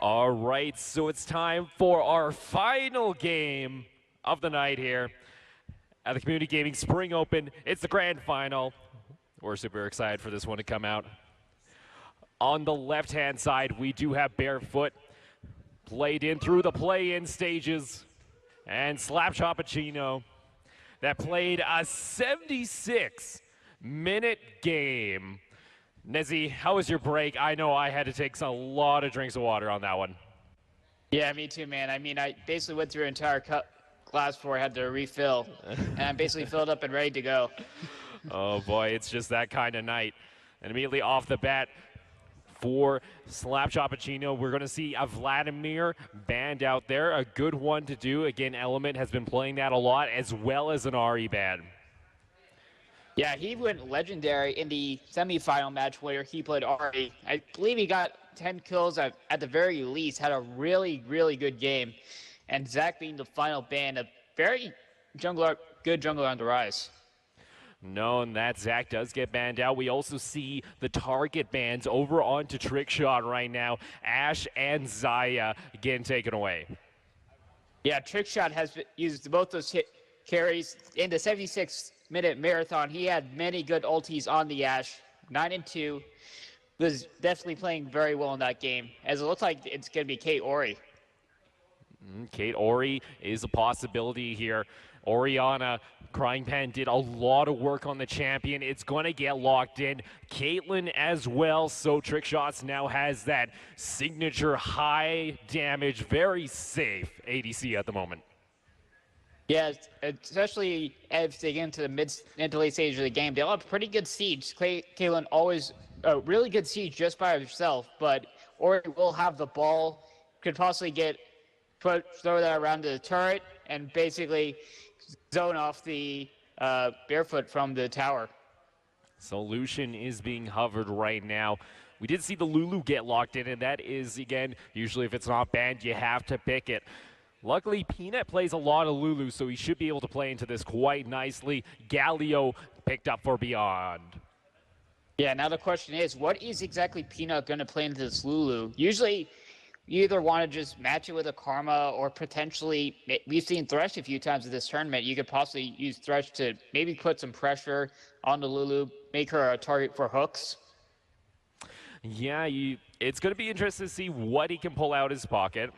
All right, so it's time for our final game of the night here at the Community Gaming Spring Open. It's the grand final. We're super excited for this one to come out. On the left-hand side, we do have Barefoot, played in through the play-in stages, and Slapchopachino that played a 76-minute game. Nezzy, how was your break? I know I had to take a lot of drinks of water on that one. Yeah, me too, man. I mean, I basically went through an entire glass before I had to refill, and I'm basically filled up and ready to go. Oh boy, it's just that kind of night. And immediately off the bat for Slapchopachino, we're going to see a Vladimir band out there, a good one to do. Again, Element has been playing that a lot, as well as an RE band. Yeah, he went legendary in the semifinal match where he played RE. I believe he got 10 kills at the very least, had a really, really good game. And Zach being the final ban, a very good jungler on the rise. Known that Zach does get banned out. We also see the target bans over onto Trickshot right now. Ash and Zaya getting taken away. Yeah, Trickshot has used both those carries in the 76-minute marathon. He had many good ultis on the Ash. 9-2. Was definitely playing very well in that game, as it looks like it's going to be Kate Ori. Kate Ori is a possibility here. Oriana, Crying Pan did a lot of work on the champion. It's going to get locked in. Caitlyn as well, so Trickshots now has that signature high damage, very safe ADC at the moment. Yeah, especially as they get into the mid to late stage of the game. They'll have pretty good siege. Caitlyn always a really good siege just by herself, but Ori will have the ball, could possibly throw that around to the turret, and basically zone off the Barefoot from the tower. Solution is being hovered right now. We did see the Lulu get locked in, and that is, again, usually if it's not banned, you have to pick it. Luckily, Peanut plays a lot of Lulu, so he should be able to play into this quite nicely. Galio picked up for Beyond. Yeah, now the question is, what is exactly Peanut going to play into this Lulu? Usually, you either want to just match it with a Karma, or potentially, we've seen Thresh a few times in this tournament. You could possibly use Thresh to maybe put some pressure on the Lulu, make her a target for hooks. Yeah, it's going to be interesting to see what he can pull out of his pocket.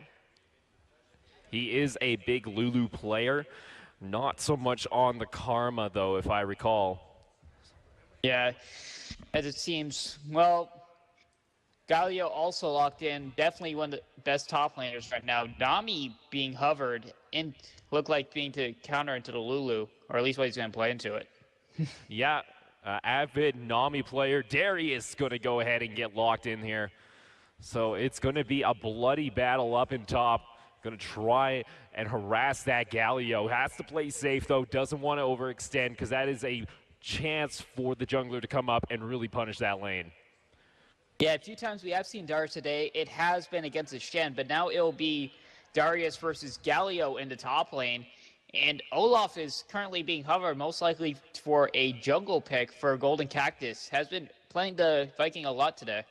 He is a big Lulu player. Not so much on the Karma, though, if I recall. Yeah, as it seems. Well, Galio also locked in. Definitely one of the best top laners right now. Nami being hovered and looked like being to counter into the Lulu, or at least what he's going to play into it. Yeah, avid Nami player. Darius going to go ahead and get locked in here. So it's going to be a bloody battle up in top. Going to try and harass that Galio. Has to play safe, though. Doesn't want to overextend, because that is a chance for the jungler to come up and really punish that lane. Yeah, a few times we have seen Darius today. It has been against the Shen, but now it'll be Darius versus Galio in the top lane. And Olaf is currently being hovered, most likely for a jungle pick for Golden Cactus. Has been playing the Viking a lot today.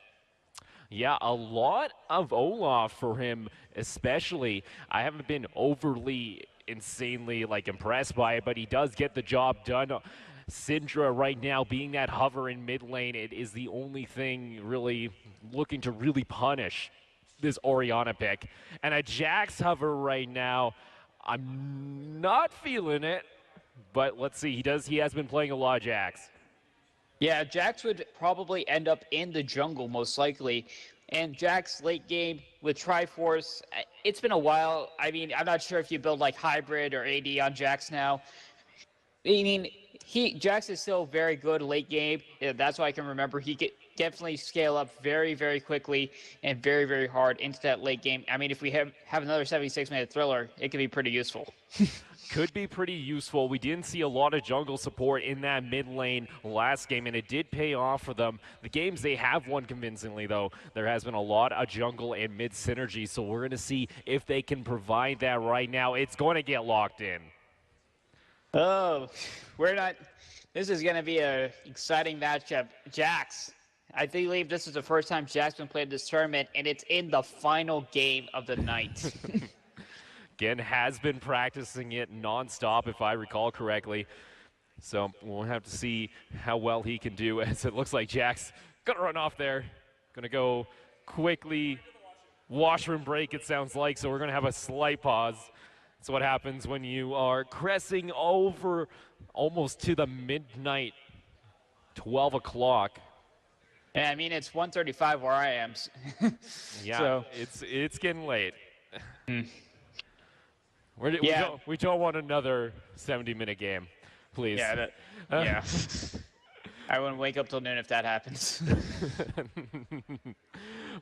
Yeah, a lot of Olaf for him, especially. I haven't been overly insanely impressed by it, but he does get the job done. Syndra right now being that hover in mid lane, it is the only thing really looking to really punish this Oriana pick. And a Jax hover right now, I'm not feeling it, but let's see. He has been playing a lot of Jax. Yeah, Jax would probably end up in the jungle most likely. And Jax late game with Triforce, it's been a while. I mean, I'm not sure if you build hybrid or AD on Jax now. I mean, Jax is still very good late game. That's why I can remember he could definitely scale up very, very quickly and very, very hard into that late game. I mean, if we have another 76-minute thriller, it could be pretty useful. Could be pretty useful. We didn't see a lot of jungle support in that mid lane last game, and it did pay off for them. The games they have won convincingly, though, there has been a lot of jungle and mid synergy, so we're going to see if they can provide that right now. It's going to get locked in. Oh, this is going to be an exciting matchup. Jax, I believe this is the first time Jackson played this tournament, and it's in the final game of the night. Again, has been practicing it nonstop, if I recall correctly. So we'll have to see how well he can do, as it looks like Jack's gonna run off there. Gonna go quickly. Washroom break, it sounds like, so we're gonna have a slight pause. That's what happens when you are cressing over almost to the midnight, 12 o'clock. Yeah, I mean, it's 1:35 where I am. Yeah, so. it's getting late. We don't want another 70-minute game, please. Yeah, yeah. I wouldn't wake up till noon if that happens.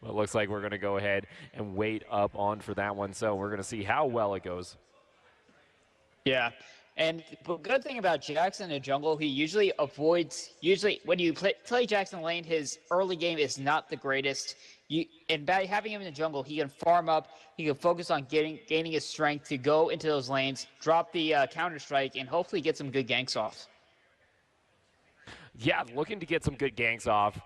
Well, it looks like we're going to go ahead and wait up on for that one, so we're going to see how well it goes. Yeah, and the good thing about Jackson in the jungle, he usually avoids, when you play Jackson lane, his early game is not the greatest. And by having him in the jungle, he can farm up, he can focus on gaining his strength to go into those lanes, drop the counter-strike, and hopefully get some good ganks off. Yeah, looking to get some good ganks off.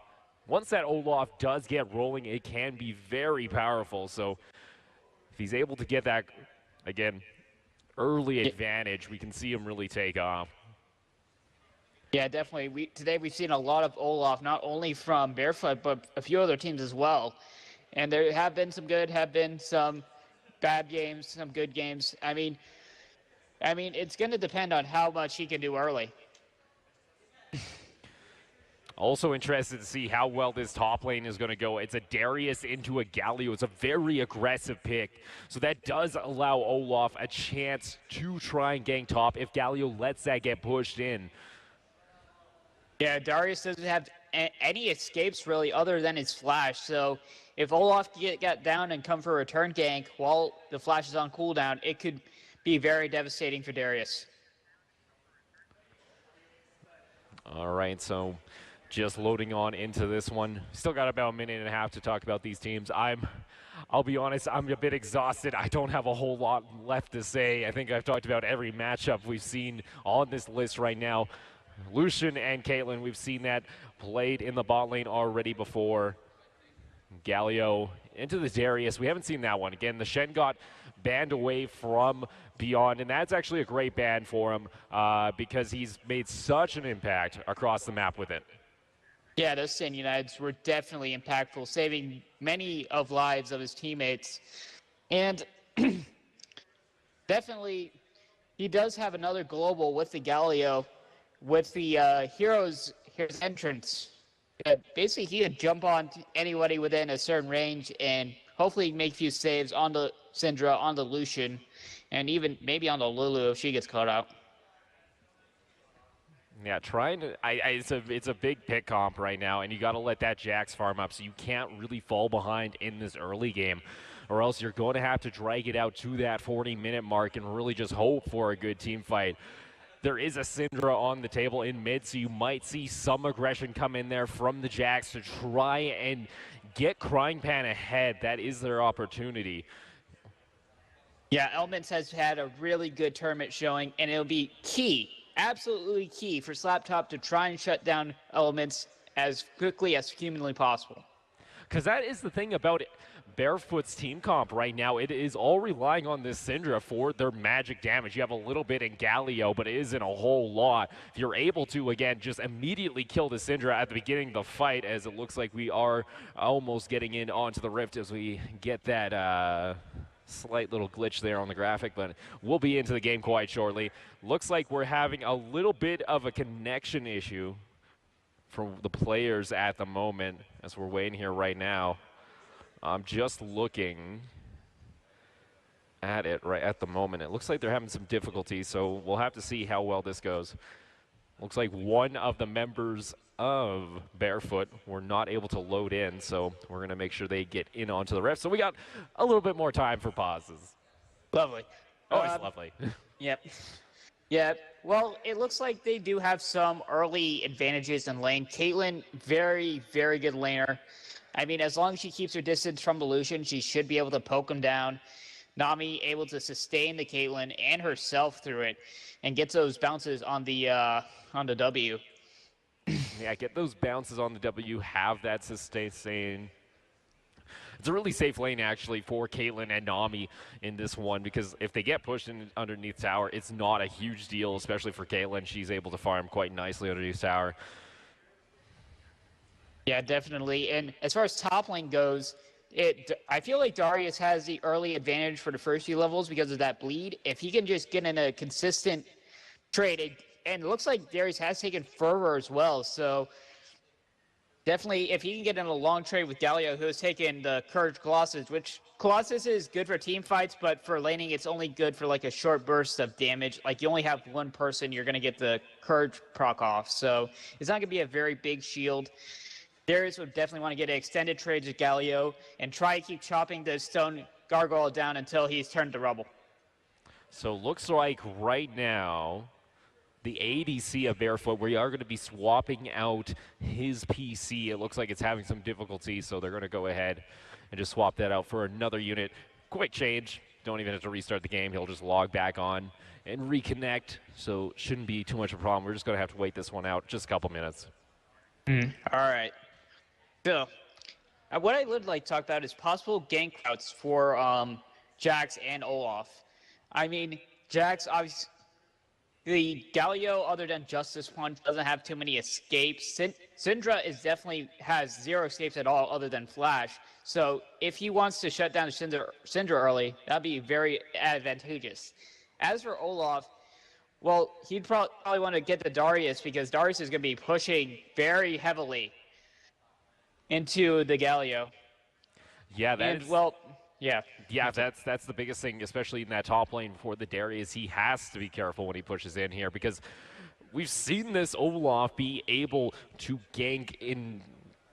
Once that Olaf does get rolling, it can be very powerful. So if he's able to get that, again, early advantage, we can see him really take off. Yeah, definitely. Today we've seen a lot of Olaf, not only from Barefoot, but a few other teams as well. And there have been some good, have been some bad games, some good games. I mean, it's going to depend on how much he can do early. Also interested to see how well this top lane is going to go. It's a Darius into a Galio. It's a very aggressive pick. So that does allow Olaf a chance to try and gank top if Galio lets that get pushed in. Yeah, Darius doesn't have any escapes really other than his flash. So if Olaf get down and come for a return gank while the flash is on cooldown, it could be very devastating for Darius. All right, so just loading on into this one. Still got about a minute and a half to talk about these teams. I'll be honest, I'm a bit exhausted. I don't have a whole lot left to say. I think I've talked about every matchup we've seen on this list right now. Lucian and Caitlyn, we've seen that played in the bot lane already before. Galio into the Darius. We haven't seen that one. Again, the Shen got banned away from Beyond, and that's actually a great ban for him because he's made such an impact across the map with it. Yeah, those Shen Uniteds were definitely impactful, saving many of lives of his teammates. And definitely, he does have another global with the Galio, with the hero's entrance. Basically, he could jump on anybody within a certain range and hopefully make a few saves on the Syndra, on the Lucian, and even maybe on the Lulu if she gets caught out. Yeah, trying to. It's a big pick comp right now, and you got to let that Jax farm up, so you can't really fall behind in this early game, or else you're going to have to drag it out to that 40-minute mark and really just hope for a good team fight. There is a Syndra on the table in mid, so you might see some aggression come in there from the Jax to try and get Crying Pan ahead. That is their opportunity. Yeah, Elements has had a really good tournament showing, and it'll be key. Absolutely key for Slaptop to try and shut down Elements as quickly as humanly possible. Because that is the thing about Barefoot's team comp right now. It is all relying on this Syndra for their magic damage. You have a little bit in Galio, but it isn't a whole lot. If you're able to, again, just immediately kill the Syndra at the beginning of the fight, as it looks like we are almost getting in onto the Rift as we get that slight little glitch there on the graphic, but we'll be into the game quite shortly. Looks like we're having a little bit of a connection issue for the players at the moment as we're waiting here right now. I'm just looking at it right at the moment. It looks like they're having some difficulty, so we'll have to see how well this goes. Looks like one of the members of Barefoot were not able to load in, so we're going to make sure they get in onto the Rift. So we got a little bit more time for pauses. Lovely. Always lovely. Yep. Yeah, well, it looks like they do have some early advantages in lane. Caitlyn, very, very good laner. I mean, as long as she keeps her distance from the Lucian, she should be able to poke him down. Nami able to sustain the Caitlyn and herself through it and gets those bounces on the W. Yeah, get those bounces on the W, have that sustain. It's a really safe lane, actually, for Caitlyn and Nami in this one, because if they get pushed in underneath tower, it's not a huge deal, especially for Caitlyn. She's able to farm quite nicely underneath tower. Yeah, definitely. And as far as top lane goes, I feel like Darius has the early advantage for the first few levels because of that bleed. If he can just get in a consistent trade, and it looks like Darius has taken Fervor as well, so definitely if he can get in a long trade with Galio, who has taken the Courage Colossus, which Colossus is good for team fights, but for laning it's only good for like a short burst of damage. Like you only have one person, you're going to get the Courage proc off, so it's not going to be a very big shield. Darius would definitely want to get an extended trade to Galio and try to keep chopping the stone gargoyle down until he's turned to rubble. So looks like right now, the ADC of Barefoot, we are going to be swapping out his PC. It looks like it's having some difficulty, so they're going to go ahead and just swap that out for another unit. Quick change. Don't even have to restart the game. He'll just log back on and reconnect, so shouldn't be too much of a problem. We're just going to have to wait this one out just a couple minutes. All right. So, what I would like to talk about is possible gank routes for Jax and Olaf. I mean, Jax, obviously, the Galio, other than Justice Punch, doesn't have too many escapes. Syndra has 0 escapes at all other than Flash. So if he wants to shut down Syndra early, that'd be very advantageous. As for Olaf, well, he'd probably want to get the Darius because Darius is going to be pushing very heavily into the Galio. Yeah, yeah. Yeah, that's the biggest thing, especially in that top lane for the Darius. He has to be careful when he pushes in here because we've seen this Olaf be able to gank in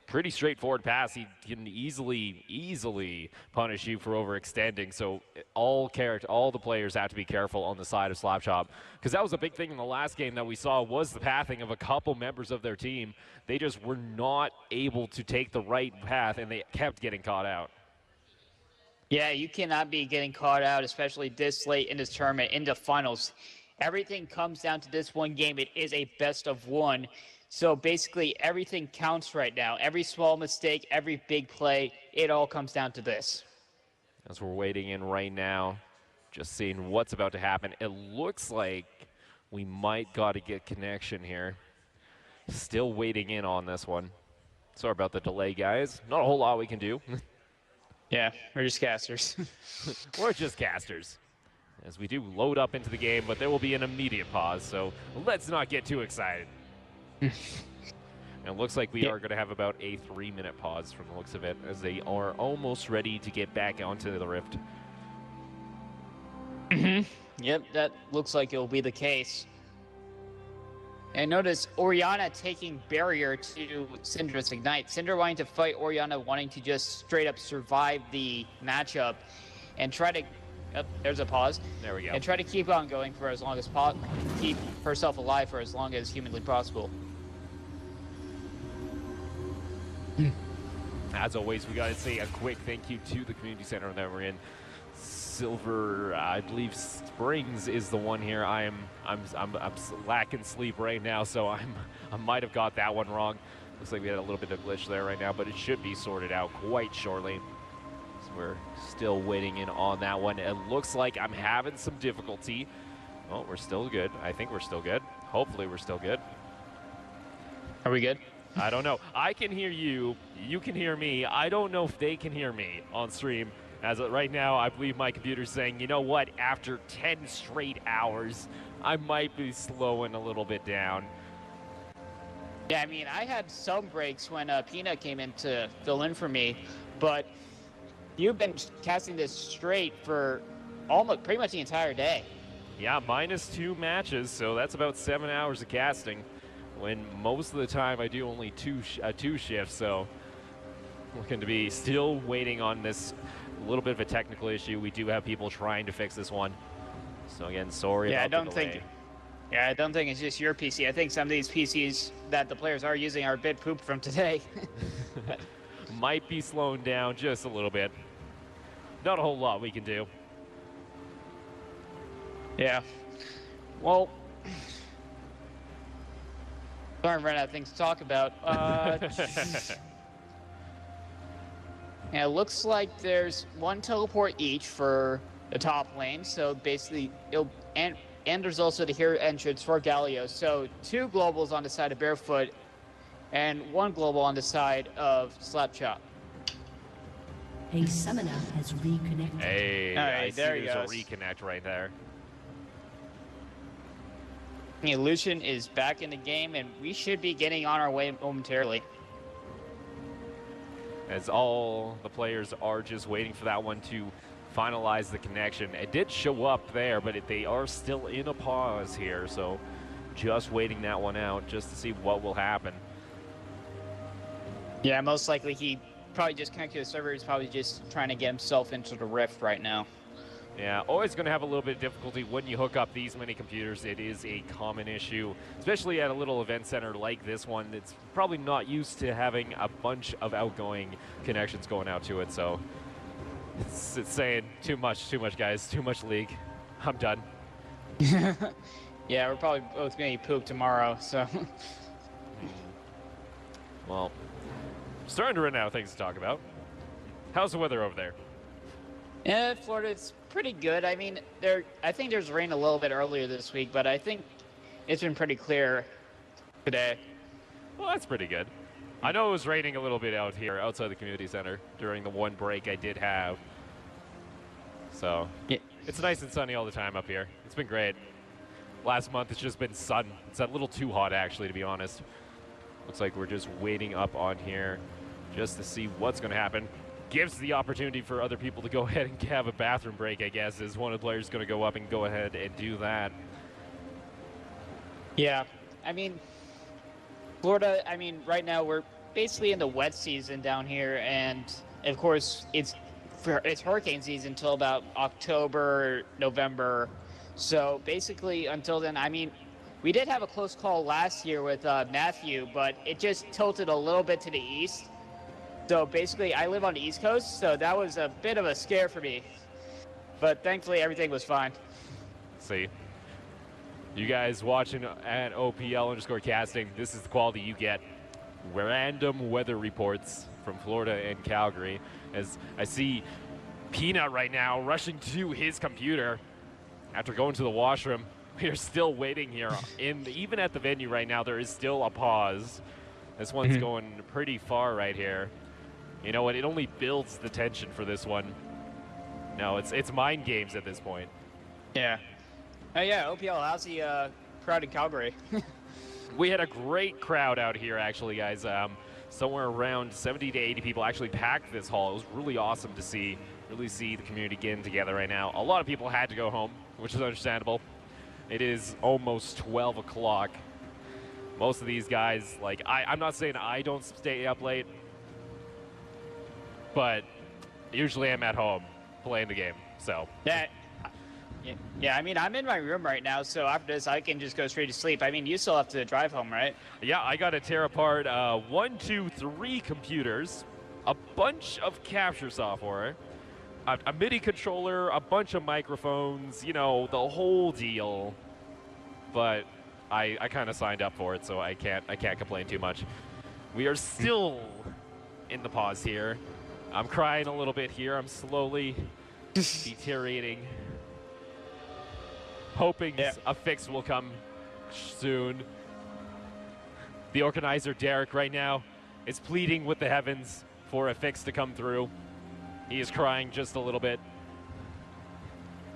pretty straightforward pass. He can easily punish you for overextending. So all the players have to be careful on the side of Slapchop, because that was a big thing in the last game that we saw was the pathing of a couple members of their team. They just were not able to take the right path, and they kept getting caught out. Yeah, you cannot be getting caught out, especially this late in this tournament, in the finals. Everything comes down to this one game. It is a best of one. So basically, everything counts right now. Every small mistake, every big play, it all comes down to this. As we're waiting in right now, just seeing what's about to happen. It looks like we might got to get connection here. Still waiting in on this one. Sorry about the delay, guys. Not a whole lot we can do. Yeah, we're just casters. We're just casters. As we do load up into the game, but there will be an immediate pause, so let's not get too excited. And it looks like we are going to have about a 3-minute pause from the looks of it, as they are almost ready to get back onto the Rift. Yep, that looks like it'll be the case. And notice Orianna taking barrier to Syndra's Ignite. Syndra wanting to fight Orianna, wanting to just straight up survive the matchup and try to... Oh, there's a pause. There we go. And try to keep on going for as long as possible. Keep herself alive for as long as humanly possible. As always, we got to say a quick thank you to the community center that we're in. Silver, I believe Springs is the one here. I'm lacking sleep right now, so I might have got that one wrong. Looks like we had a little bit of glitch there right now, but it should be sorted out quite shortly. So we're still waiting in on that one. It looks like I'm having some difficulty. Oh, we're still good. I think we're still good. Hopefully we're still good. Are we good? I don't know. I can hear you. You can hear me. I don't know if they can hear me on stream. As of right now, I believe my computer's saying, you know what, after 10 straight hours, I might be slowing a little bit down. Yeah, I mean, I had some breaks when Peanut came in to fill in for me, but you've been casting this straight for almost pretty much the entire day. Yeah, -2 matches, so that's about 7 hours of casting, when most of the time I do only two shifts, so looking to be still waiting on this. A little bit of a technical issue. We do have people trying to fix this one. So again, sorry about the delay. I don't think it's just your PC. I think some of these PCs that the players are using are a bit pooped from today. Might be slowing down just a little bit. Not a whole lot we can do. Yeah. Well, Sorry, I'm running out of things to talk about. Yeah, it looks like there's one teleport each for the top lane. So basically, and there's also the hero entrance for Galio. So 2 globals on the side of Barefoot, and 1 global on the side of Slapchop. A summoner has reconnected. Hey, All I right, see there he there's a goes. reconnect right there. Yeah, Lucian is back in the game, and we should be getting on our way momentarily. As all the players are just waiting for that one to finalize the connection. It did show up there, but they are still in a pause here, so just waiting that one out just to see what will happen. Yeah, most likely he probably just connected to the server. He's probably just trying to get himself into the rift right now. Yeah, always going to have a little bit of difficulty when you hook up these many computers. It is a common issue, especially at a little event center like this one. It's probably not used to having a bunch of outgoing connections going out to it, so it's saying too much, guys. Too much league. I'm done. Yeah, we're probably both going to be pooped tomorrow, so. Well, starting to run out of things to talk about. How's the weather over there? Yeah, Florida's pretty good. I mean, I think there's rain a little bit earlier this week, but I think it's been pretty clear today. Well, that's pretty good. I know it was raining a little bit out here outside the community center during the one break I did have. So, Yeah. it's nice and sunny all the time up here. It's been great. Last month it's just been sun. It's a little too hot actually, to be honest. Looks like we're just waiting up on here just to see what's going to happen. Gives the opportunity for other people to go ahead and have a bathroom break, I guess, is one of the players going to go up and go ahead and do that. Yeah, I mean, Florida, I mean, right now we're basically in the wet season down here, and of course it's hurricane season until about October, November. So basically until then, I mean, we did have a close call last year with Matthew, but it just tilted a little bit to the east. So basically, I live on the East Coast, so that was a bit of a scare for me. But thankfully, everything was fine. See, you guys watching at OPL_casting, this is the quality you get. Random weather reports from Florida and Calgary. As I see Peanut right now rushing to his computer after going to the washroom. We are still waiting here. Even at the venue right now, there is still a pause. This one's going pretty far right here. You know what? It only builds the tension for this one. No, it's mind games at this point. Yeah. Oh yeah, OPL, how's the crowd in Calgary? We had a great crowd out here, actually, guys. Somewhere around 70 to 80 people actually packed this hall. It was really awesome to really see the community getting together right now. A lot of people had to go home, which is understandable. It is almost 12 o'clock. Most of these guys, like, I'm not saying I don't stay up late, but usually I'm at home playing the game, so. Yeah, I mean, I'm in my room right now, so after this, I can just go straight to sleep. I mean, you still have to drive home, right? Yeah, I got to tear apart 1, 2, 3 computers, a bunch of capture software, a MIDI controller, a bunch of microphones, you know, the whole deal. But I kind of signed up for it, so I can't complain too much. We are still in the pause here. I'm crying a little bit here. I'm slowly deteriorating. Hoping a fix will come soon. The organizer, Derek, right now is pleading with the heavens for a fix to come through. He is crying just a little bit.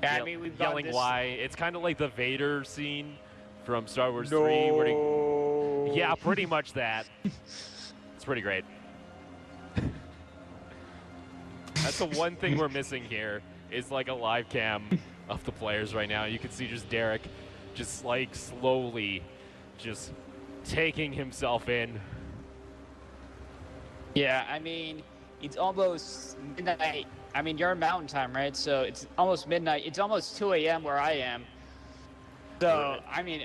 Yeah, I mean, we've got yelling this... why. It's kind of like the Vader scene from Star Wars 3. Where yeah, pretty much that. It's pretty great. That's the one thing we're missing here is like a live cam of the players right now. You can see just Derek just like slowly just taking himself in. Yeah, I mean, it's almost midnight. I mean, you're in mountain time, right? So it's almost midnight. It's almost 2 a.m. where I am. So, I mean,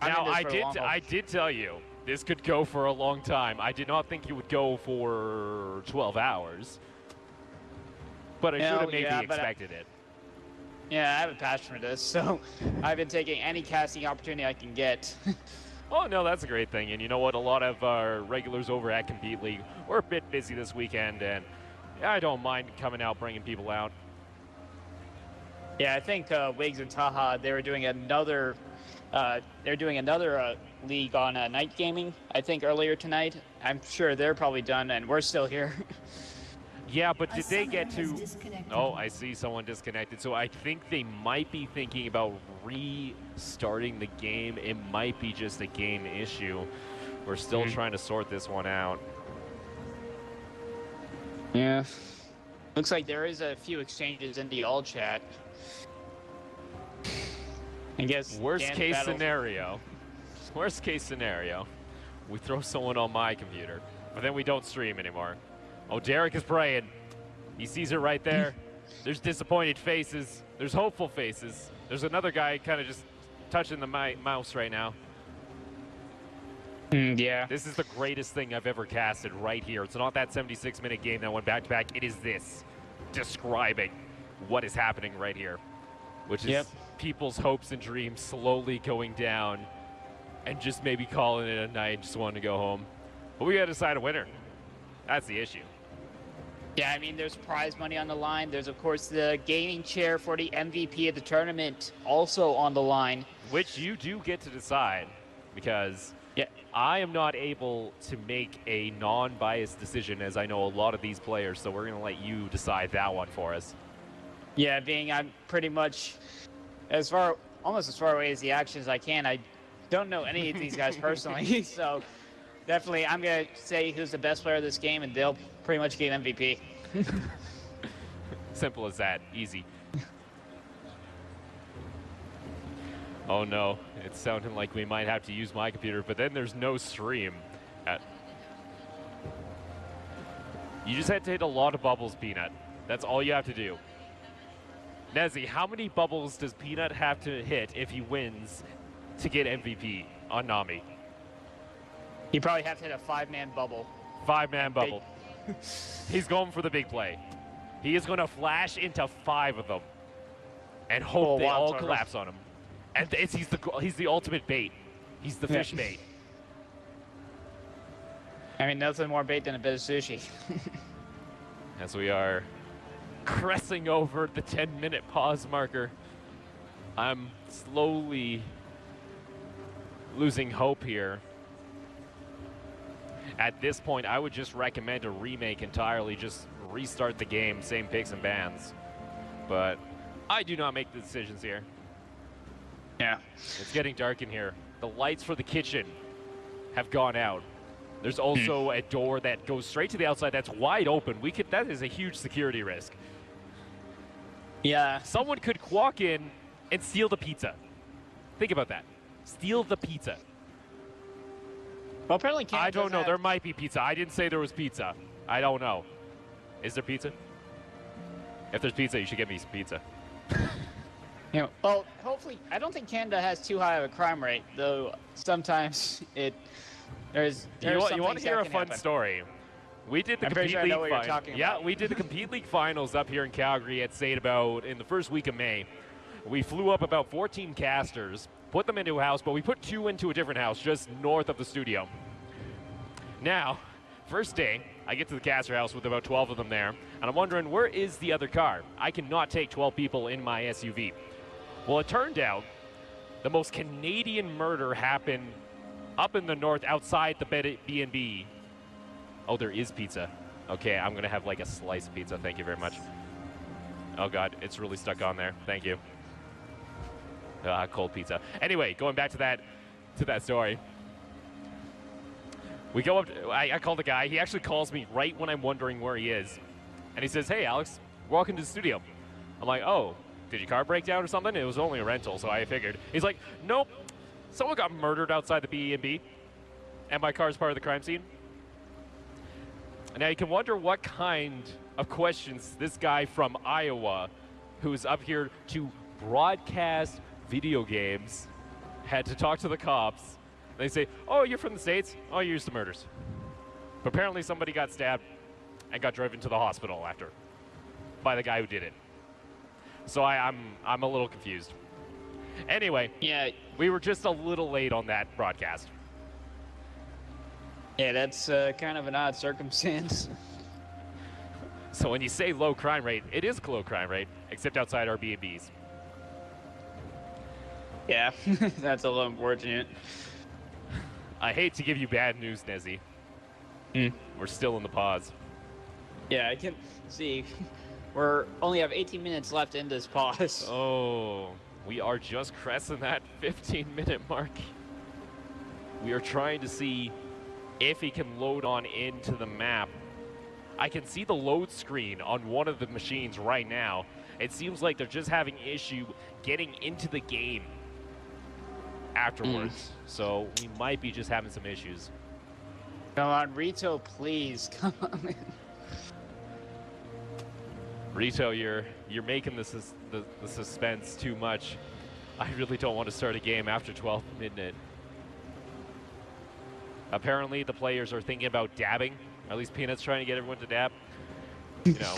I did tell you this could go for a long time. I did not think it would go for 12 hours. But I should have maybe expected it. Yeah, I have a passion for this, so I've been taking any casting opportunity I can get. Oh, no, that's a great thing. And you know what? A lot of our regulars over at Compete League, we're a bit busy this weekend, and I don't mind coming out, bringing people out. Yeah, I think Wigs and Taha, they were doing another league on night gaming, I think earlier tonight. I'm sure they're probably done and we're still here. Yeah, but did they get summoner has to... disconnected. Oh, I see someone disconnected. So I think they might be thinking about restarting the game. It might be just a game issue. We're still trying to sort this one out. Yeah. Looks like there is a few exchanges in the all chat. I guess Worst Dan case battles- scenario. Worst case scenario. We throw someone on my computer, but then we don't stream anymore. Oh, Derek is praying. He sees it right there. There's disappointed faces. There's hopeful faces. There's another guy kind of just touching the mouse right now. Yeah. This is the greatest thing I've ever casted right here. It's not that 76-minute game that went back-to-back. It is this, describing what is happening right here, which is people's hopes and dreams slowly going down and just maybe calling it a night and just wanting to go home. But we got to decide a winner. That's the issue. Yeah, I mean, there's prize money on the line. There's, of course, the gaming chair for the MVP of the tournament also on the line. Which you do get to decide, because Yeah. I am not able to make a non-biased decision, as I know a lot of these players, so we're going to let you decide that one for us. Yeah, being I'm pretty much almost as far away as the action as I can. I don't know any of these guys personally, so definitely I'm going to say who's the best player of this game, and they'll pretty much get MVP. Simple as that. Easy. Oh no, it's sounding like we might have to use my computer, but then there's no stream. You just had to hit a lot of bubbles, Peanut. That's all you have to do. Nezzy, how many bubbles does Peanut have to hit if he wins to get MVP on Nami? You probably have to hit a 5-man bubble. 5-man bubble. He's going for the big play. He is going to flash into 5 of them and hope they all collapse on him. And he's the ultimate bait. He's the fish bait. I mean, nothing more bait than a bit of sushi. As we are cressing over the 10-minute pause marker, I'm slowly losing hope here. At this point, I would just recommend a remake entirely. Just restart the game, same picks and bans. But I do not make the decisions here. Yeah. It's getting dark in here. The lights for the kitchen have gone out. There's also a door that goes straight to the outside that's wide open. That is a huge security risk. Yeah. Someone could walk in and steal the pizza. Think about that. Steal the pizza. Well, apparently Canada I don't know. doesn't There have- might be pizza. I didn't say there was pizza. I don't know. Is there pizza? If there's pizza, you should get me some pizza. You know, well, hopefully, I don't think Canada has too high of a crime rate, though sometimes there's You some want things to hear that a can fun happen. story? We did the I'm pretty Compete sure I know League what you're final. talking Yeah, about. we did the Compete League finals up here in Calgary at St. about in the first week of May. We flew up about 14 casters, put them into a house, but we put 2 into a different house just north of the studio. Now, first day, I get to the caster house with about 12 of them there, and I'm wondering, where is the other car? I cannot take 12 people in my SUV. Well, it turned out the most Canadian murder happened up in the north outside the B&B. Oh, there is pizza. Okay, I'm going to have like a slice of pizza. Thank you very much. Oh, God, it's really stuck on there. Thank you. Cold pizza. Anyway, going back to that story. We go up, I call the guy. He actually calls me right when I'm wondering where he is. And he says, "Hey, Alex, welcome to the studio." I'm like, "Oh, did your car break down or something?" It was only a rental, so I figured. He's like, "Nope, someone got murdered outside the B&B, and my car's part of the crime scene." Now you can wonder what kind of questions this guy from Iowa, who's up here to broadcast video games, had to talk to the cops. They say, "Oh, you're from the States? Oh, you're used to murders." But apparently somebody got stabbed and got driven to the hospital after by the guy who did it. So I'm a little confused. Anyway, Yeah. we were just a little late on that broadcast. Yeah, that's kind of an odd circumstance. So when you say low crime rate, it is low crime rate, except outside our B&Bs. Yeah, that's a little unfortunate. I hate to give you bad news, Nezzy. We're still in the pause. Yeah, I can see. We're only have 18 minutes left in this pause. Oh, we are just cresting that 15-minute mark. We are trying to see if he can load on into the map. I can see the load screen on one of the machines right now. It seems like they're just having issue getting into the game afterwards. So we might be just having some issues. Come on, Rito, please. Come on. Rito, you're making the suspense too much. I really don't want to start a game after 12 midnight. Apparently, the players are thinking about dabbing. At least Peanut's trying to get everyone to dab. You know.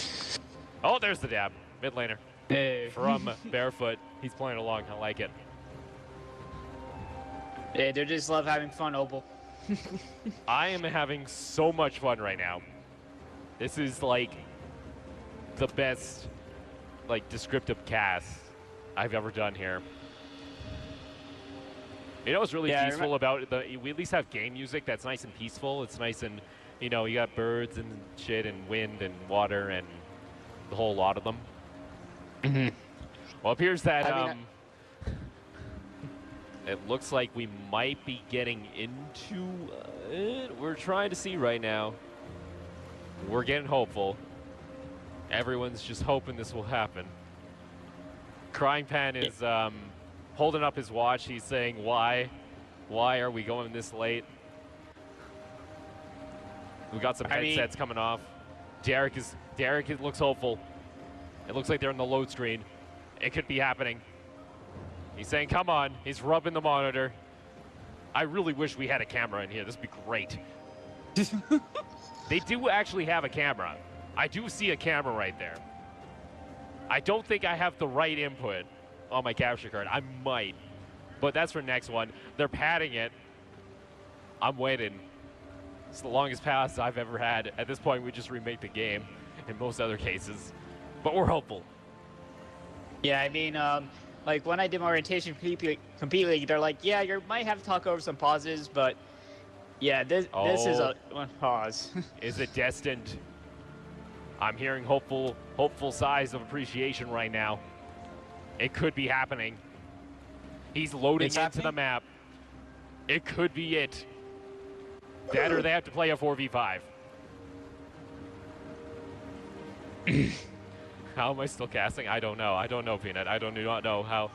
Oh, there's the dab. Mid laner. Hey. From Barefoot. He's playing along. I like it. Yeah, they just love having fun, Opal. I am having so much fun right now. This is like the best like descriptive cast I've ever done here. You know what's really peaceful about it? We at least have game music that's nice and peaceful. It's nice and, you know, you got birds and shit and wind and water and the whole lot of them. Well, it appears that it looks like we might be getting into it. We're trying to see right now. We're getting hopeful. Everyone's just hoping this will happen. Crying Pan is holding up his watch. He's saying, why? Why are we going this late? We got some headsets coming off. Derek looks hopeful. It looks like they're in the load screen. It could be happening. He's saying, come on. He's rubbing the monitor. I really wish we had a camera in here. This would be great. They do actually have a camera. I do see a camera right there. I don't think I have the right input on my capture card. I might, but that's for next one. They're padding it. I'm waiting. It's the longest pass I've ever had. At this point, we just remake the game in most other cases, but we're hopeful. Yeah, I mean, like when I did my orientation completely, they're like, yeah, you might have to talk over some pauses, but yeah, this is a one pause. Is it destined? I'm hearing hopeful sighs of appreciation right now. It could be happening. He's loading into the map. It could be it. That or they have to play a 4v5. How am I still casting? I don't know. I don't know, Peanut. I do not know how.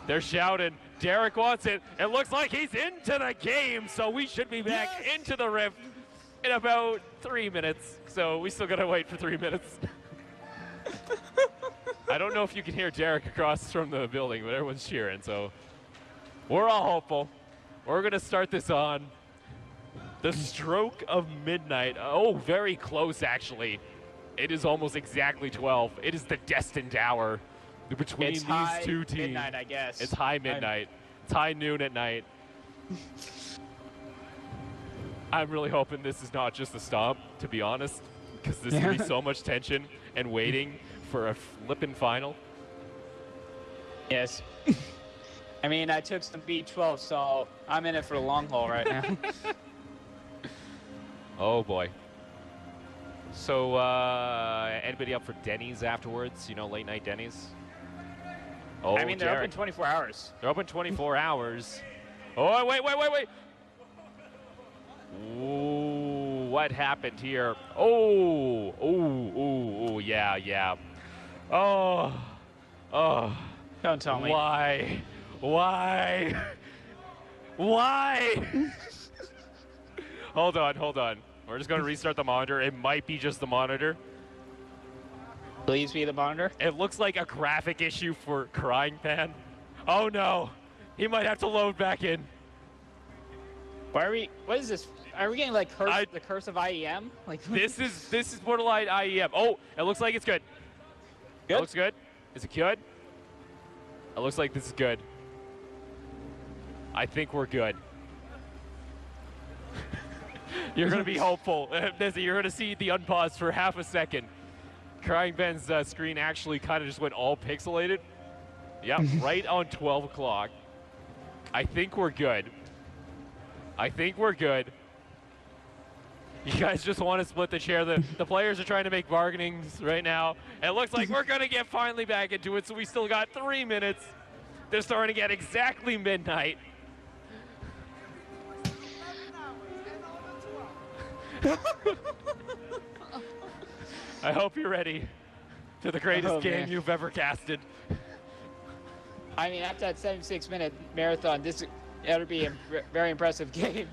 They're shouting. Derek wants it. It looks like he's into the game, so we should be back into the rift in about 3 minutes. So we still gotta wait for 3 minutes. I don't know if you can hear Derek across from the building, but everyone's cheering, so we're all hopeful. We're gonna start this on the stroke of midnight. Oh, very close, actually. It is almost exactly 12. It is the destined hour between these two teams. Midnight, I guess. It's high midnight. It's high noon at night. I'm really hoping this is not just a stomp, to be honest, because there's going to be so much tension and waiting for a flippin' final. Yes. I mean, I took some B12, so I'm in it for the long haul right now. Oh, boy. So, anybody up for Denny's afterwards? You know, late night Denny's? Oh, I mean, they're open 24 hours. They're open 24 hours. Oh, wait. Ooh, what happened here? Oh, yeah. Oh. Don't tell me. Why? Hold on. We're just going to restart the monitor. It might be just the monitor. Please be the monitor. It looks like a graphic issue for Crying Pan. Oh no, he might have to load back in. Why are we? What is this? Are we getting like the curse of IEM? Like this is borderline IEM. Oh, it looks like it's good. It looks good. Is it good? It looks like this is good. I think we're good. You're going to be hopeful. You're going to see the unpause for half a second. Crying Ben's screen actually kind of just went all pixelated. Yep, right on 12 o'clock. I think we're good. I think we're good. You guys just want to split the chair. The players are trying to make bargainings right now. It looks like we're going to get finally back into it, so we still got 3 minutes. They're starting at exactly midnight. I hope you're ready to the greatest game you've ever casted. I mean, after that 76-minute marathon, this ought be a very impressive game.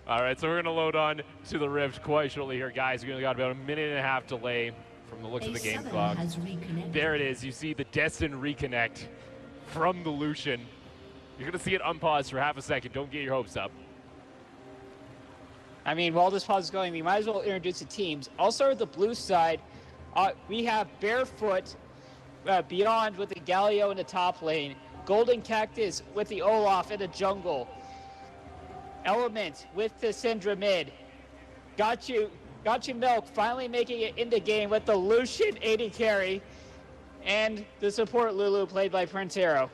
All right, so we're going to load on to the Rift quite shortly here, guys. We only got about a minute and a half delay from the looks of the game clock. There it is. You see the Destin reconnect from the Lucian. You're going to see it unpause for half a second. Don't get your hopes up. I mean, while this pause is going, we might as well introduce the teams. I'll start with the blue side. We have Barefoot beyond with the Galio in the top lane. Golden Cactus with the Olaf in the jungle. Element with the Syndra mid. Got you Milk finally making it into game with the Lucian AD carry. And the support Lulu played by Prince Arrow.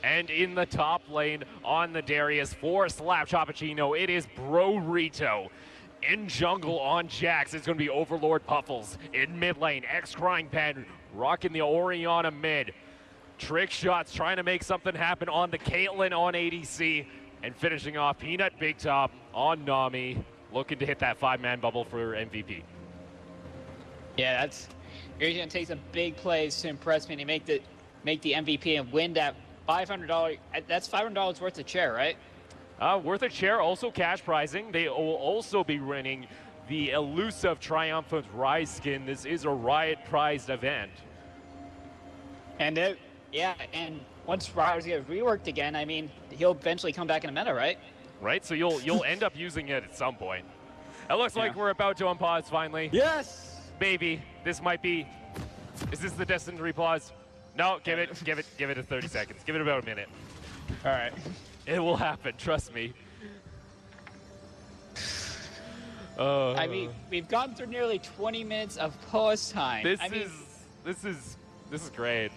And in the top lane on the Darius for Slapchopachino, it is Bro Rito. In jungle on Jax, it's going to be Overlord Puffles. In mid lane, Crying Pen rocking the Orianna mid. Trick shots trying to make something happen on the Caitlyn on ADC. And finishing off Peanut Big Top on Nami, looking to hit that 5-man bubble for MVP. Yeah, you're going to take some big plays to impress me to make the MVP and win that $500. That's $500 worth of chair, right? Worth a chair, also cash prizing. They will also be winning the elusive Triumphant Rise skin. This is a Riot prized event. And and once Riot gets reworked again, I mean, he'll eventually come back in a meta, right? Right, so you'll end up using it at some point. It looks like we're about to unpause finally. Yes! Baby, this might be, is this the destined repause? No, give it 30 seconds. Give it about a minute. All right. It will happen, trust me. I mean, we've gone through nearly 20 minutes of pause time. This is great.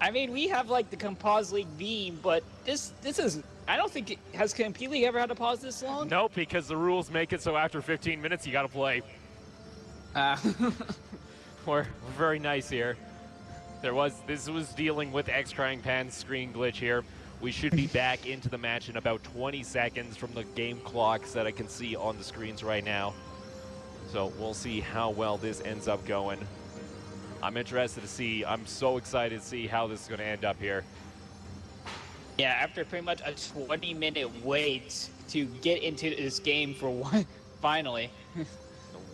I mean, we have like the Compause League meme, but this is, I don't think it has completely ever had to pause this long. Nope, because the rules make it so after 15 minutes you gotta play. We're very nice here. This was dealing with Crying Pan's screen glitch here. We should be back into the match in about 20 seconds from the game clocks that I can see on the screens right now. So we'll see how well this ends up going. I'm interested to see, I'm so excited to see how this is going to end up here. Yeah, after pretty much a 20-minute wait to get into this game for one, finally.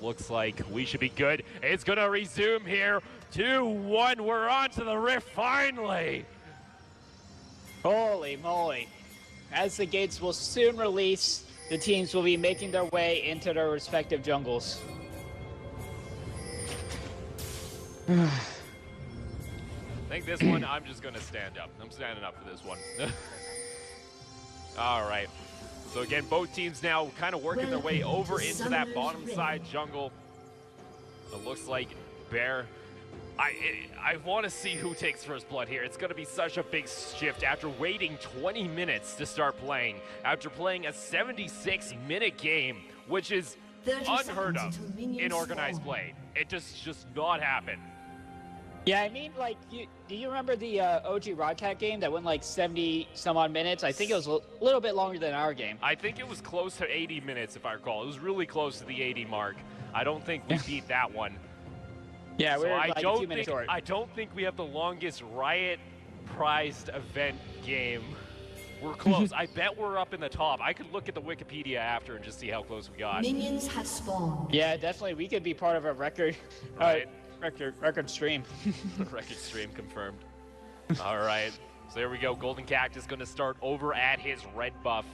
Looks like we should be good. It's going to resume here. 2-1, we're on to the Rift finally. Holy moly. As the gates will soon release, the teams will be making their way into their respective jungles. I think this one, I'm just going to stand up. I'm standing up for this one. All right. So again, both teams now kind of working their way over into that bottom side jungle. It looks like Bear. I want to see who takes first blood here. It's going to be such a big shift after waiting 20 minutes to start playing. After playing a 76-minute game, which is unheard of in organized play. It just not happen. Yeah, I mean, like, do you remember the OG Rodcat game that went like 70 some odd minutes? I think it was a little bit longer than our game. I think it was close to 80 minutes, if I recall. It was really close to the 80 mark. I don't think we beat that one. Yeah, so we're like 2 minutes short. I don't think we have the longest Riot prized event game. We're close. I bet we're up in the top. I could look at the Wikipedia after and just see how close we got. Minions have spawned. Yeah, definitely. We could be part of a record. Right. Record stream. Record stream confirmed. All right. So there we go. Golden Cactus going to start over at his red buff.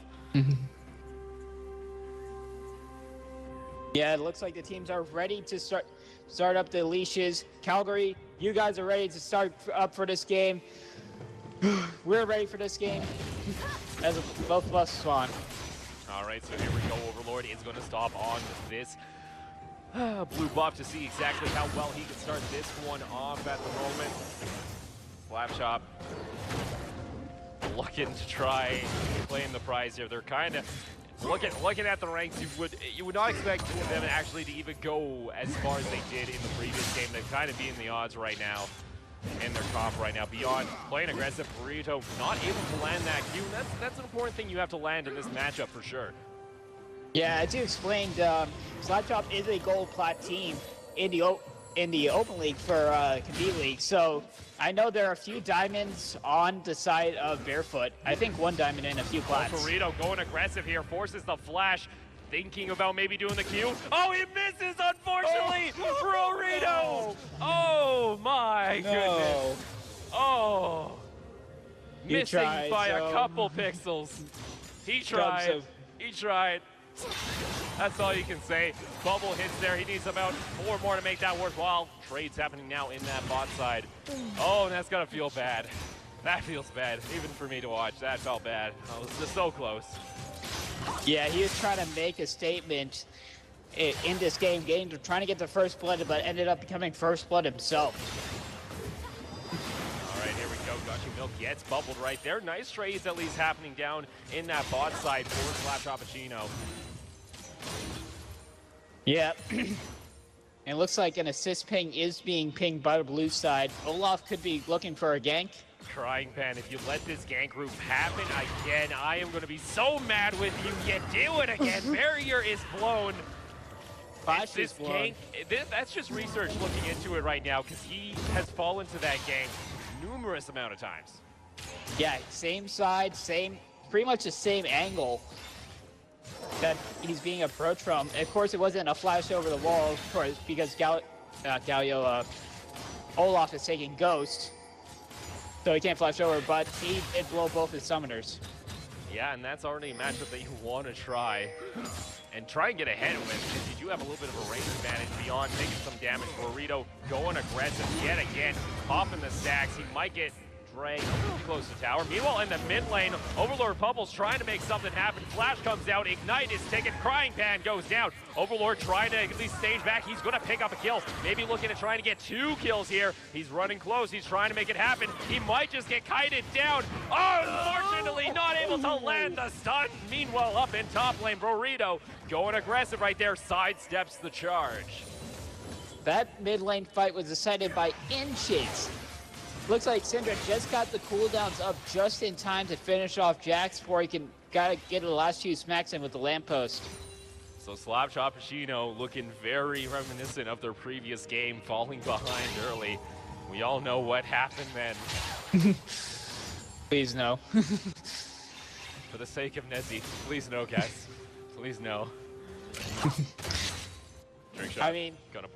Yeah, it looks like the teams are ready to start up the leashes. Calgary, you guys are ready to start up for this game. We're ready for this game. As both of us spawn. All right, so here we go. Overlord is going to stop on this blue buff to see exactly how well he can start this one off at the moment. Slapchop looking to try claim the prize here. They're kind of looking at the ranks. You would not expect them actually to even go as far as they did in the previous game. They're kind of being the odds right now in their comp right now. Beyond playing aggressive, Burrito not able to land that Q. That's an important thing you have to land in this matchup for sure. Yeah, as you explained, Slapchop is a gold plat team in the Open League for Compete League. So I know there are a few diamonds on the side of Barefoot. I think one diamond and a few plats. Burrito going aggressive here, forces the flash, thinking about maybe doing the Q. Oh, he misses, unfortunately! Burrito! Oh my goodness. Oh. Missing by a couple pixels. He tried. He tried. That's all you can say. Bubble hits there. He needs about 4 more to make that worthwhile. Trades happening now in that bot side. Oh, and that's gotta feel bad. That feels bad, even for me to watch. That felt bad. I was just so close. Yeah, he was trying to make a statement in this game, trying to get the first blood, but ended up becoming first blood himself. All right, here we go. Gushing Milk gets bubbled right there. Nice trades at least happening down in that bot side for Slapchopachino. Yeah. And it looks like an assist ping is being pinged by the blue side. Olaf could be looking for a gank. Frying pan, if you let this gank group happen again, I am going to be so mad with you. You do it again. Barrier is blown. Flash This is blown. gank, that's just research looking into it right now because he has fallen to that gank numerous amount of times. Yeah, same side, pretty much the same angle that he's being approached from. Of course, it wasn't a flash over the wall, of course, because Olaf is taking Ghost, so he can't flash over, but he did blow both his summoners. Yeah, and that's already a matchup that you want to try and and get ahead with, because you do have a little bit of a range advantage beyond taking some damage. Burrito going aggressive yet again, popping the stacks. He might get dragged close to tower. Meanwhile, in the mid lane, Overlord Pupple's trying to make something happen. Flash comes out, Ignite is taken, Crying Pan goes down. Overlord trying to at least stage back. He's going to pick up a kill. Maybe looking at trying to get 2 kills here. He's running close. He's trying to make it happen. He might just get kited down. Unfortunately, not able to land the stun. Meanwhile, up in top lane, Burrito going aggressive right there. Sidesteps the charge. That mid lane fight was decided by inches. Looks like Syndra just got the cooldowns up just in time to finish off Jax before he can get the last few smacks in with the lamppost. So Slapchopachino looking very reminiscent of their previous game, falling behind early. We all know what happened then. Please no. For the sake of Nezzy, please no, guys. Please no. Drink shot. I mean, Gonna.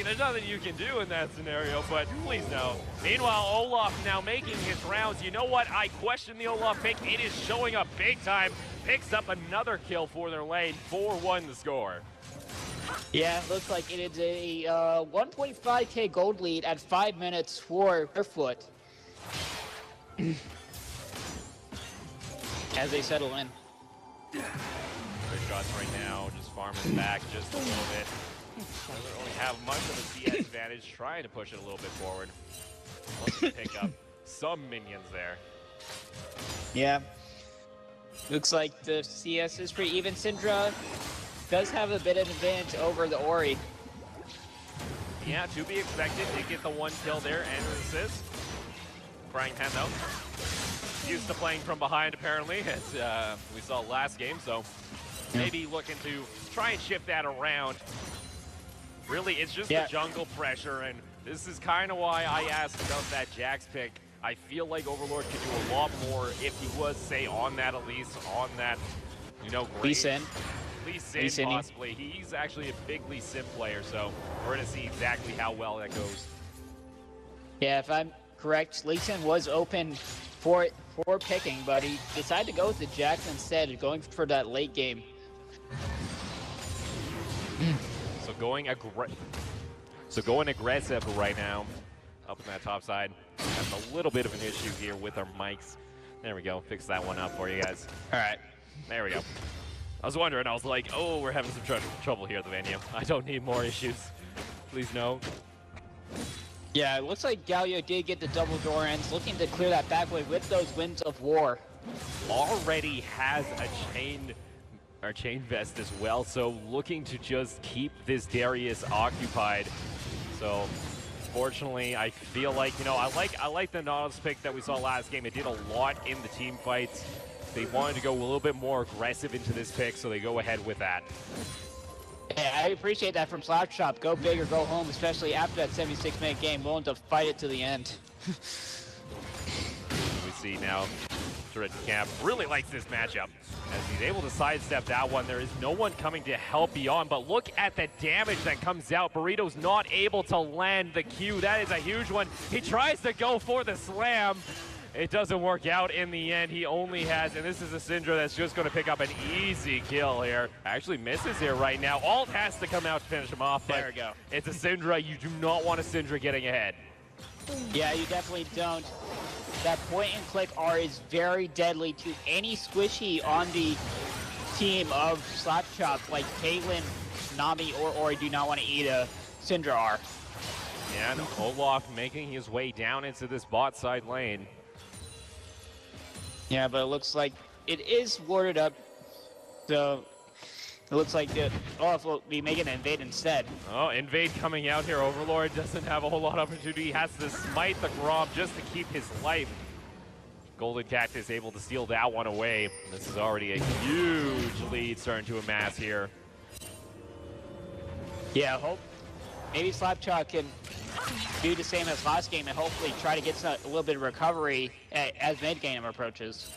There's nothing you can do in that scenario, but please no. Meanwhile, Olaf now making his rounds. You know what? I question the Olaf pick. It is showing up big time. Picks up another kill for their lane. 4-1 the score. yeah, looks like it is a 1.5k gold lead at 5 minutes for Barefoot. As they settle in. Great shots right now, just farming back just a little bit. Doesn't really have much of a CS advantage, trying to push it a little bit forward. Looks to pick up some minions there. Yeah. Looks like the CS is pretty even. Syndra does have a bit of advantage over the Ori. Yeah, to be expected. Did get the 1 kill there and an assist. Frying Pan though. Used to playing from behind apparently, as we saw last game, so maybe looking to try and shift that around. Really, it's just the jungle pressure, and this is kind of why I asked about that Jax pick. I feel like Overlord could do a lot more if he was, say, on that Elise, on that, great. Lee Sin. Lee Sin, possibly. He's actually a big Lee Sin player, so we're going to see exactly how well that goes. Yeah, if I'm correct, Lee Sin was open for picking, but he decided to go with the Jax instead, going for that late game. So going aggressive right now, up in that top side. That's a little bit of an issue here with our mics. There we go, fix that one up for you guys. All right. There we go. I was wondering, I was like, oh, we're having some trouble here at the venue. I don't need more issues. Please no. Yeah, it looks like Galio did get the double door ends, looking to clear that backway with those Winds of War. Already has a chain vest as well, so looking to just keep this Darius occupied. So fortunately, I feel like, you know, I like the Nautilus pick that we saw last game. It did a lot in the team fights. They wanted to go a little bit more aggressive into this pick, so they go ahead with that. Yeah, I appreciate that from Slapchop. Go big or go home, especially after that 76-minute game, willing to fight it to the end. We see now, Turret Camp really likes this matchup as he's able to sidestep that one. There is no one coming to help beyond, but look at the damage that comes out. Burrito's not able to land the Q. That is a huge one. He tries to go for the slam. It doesn't work out in the end. He only has, and this is a Syndra that's just going to pick up an easy kill here. Actually misses here right now. Alt has to come out to finish him off. There we go. It's a Syndra. You do not want a Syndra getting ahead. Yeah, you definitely don't. That point and click R is very deadly to any squishy on the team of Slapchop, like Caitlyn, Nami, or Ori do not want to eat a Syndra R. And Olaf making his way down into this bot side lane. Yeah, but it looks like it is warded up, so it looks like Olaf will be making an invade instead. Oh, invade coming out here. Overlord doesn't have a whole lot of opportunity. He has to smite the Grom just to keep his life. Golden Cactus able to steal that one away. This is already a huge lead starting to amass here. Yeah, hope maybe Slapchop can do the same as last game and hopefully try to get a little bit of recovery as mid-game approaches.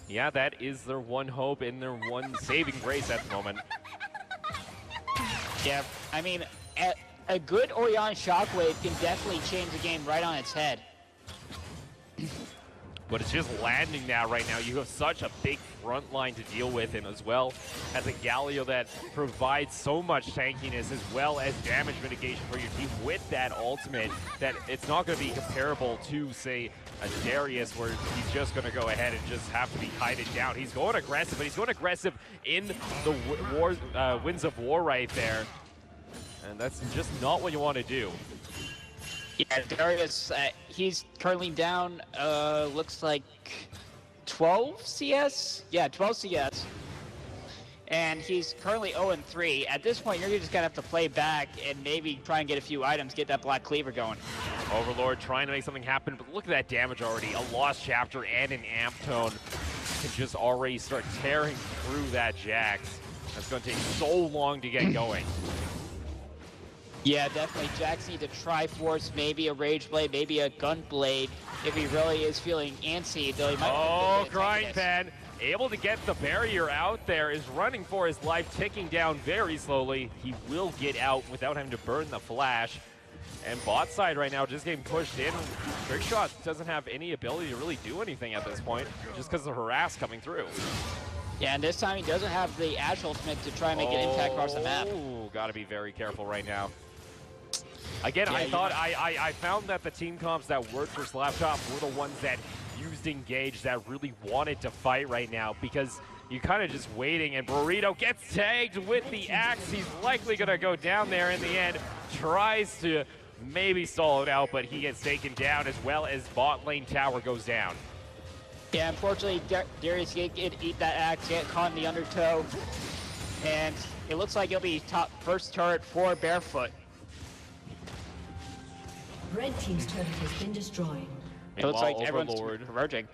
Yeah, that is their one hope and their one saving grace at the moment. Yeah, I mean, a good Orion Shockwave can definitely change the game right on its head. But it's just landing now right now. You have such a big front line to deal with, and as well as a Galio that provides so much tankiness as well as damage mitigation for your team with that ultimate, that it's not going to be comparable to, say, a Darius where he's just going to go ahead and just have to be kited down. He's going aggressive, but he's going aggressive in the Winds of War right there. And that's just not what you want to do. Yeah, Darius, he's currently down, looks like 12 CS? Yeah, 12 CS. And he's currently 0-3. At this point, you're just gonna have to play back and maybe try and get a few items, get that Black Cleaver going. Overlord trying to make something happen, but look at that damage already. A Lost Chapter and an Amp Tone can just already start tearing through that Jax. That's gonna take so long to get going. Yeah, definitely. Jax needs a Triforce, maybe a Rage Blade, maybe a Gun Blade if he really is feeling antsy, though he might. Oh, Grind Pen, able to get the barrier out there, is running for his life, ticking down very slowly. He will get out without having to burn the flash. And bot side right now just getting pushed in. Trickshot doesn't have any ability to really do anything at this point, just because of the harass coming through. Yeah, and this time he doesn't have the Ash ultimate to try and make an impact across the map. Oh, gotta be very careful right now. Again, yeah, I found that the team comps that worked for Slapchop were the ones that used Engage, that really wanted to fight right now, because you're kind of just waiting, and Burrito gets tagged with the axe. He's likely going to go down there in the end, tries to maybe stall it out, but he gets taken down, as well as bot lane tower goes down. Yeah, unfortunately, Darius get eat that axe, get caught in the undertow, and it looks like it'll be top first turret for Barefoot. Red team's turret has been destroyed. It looks like Overlord everyone's converging.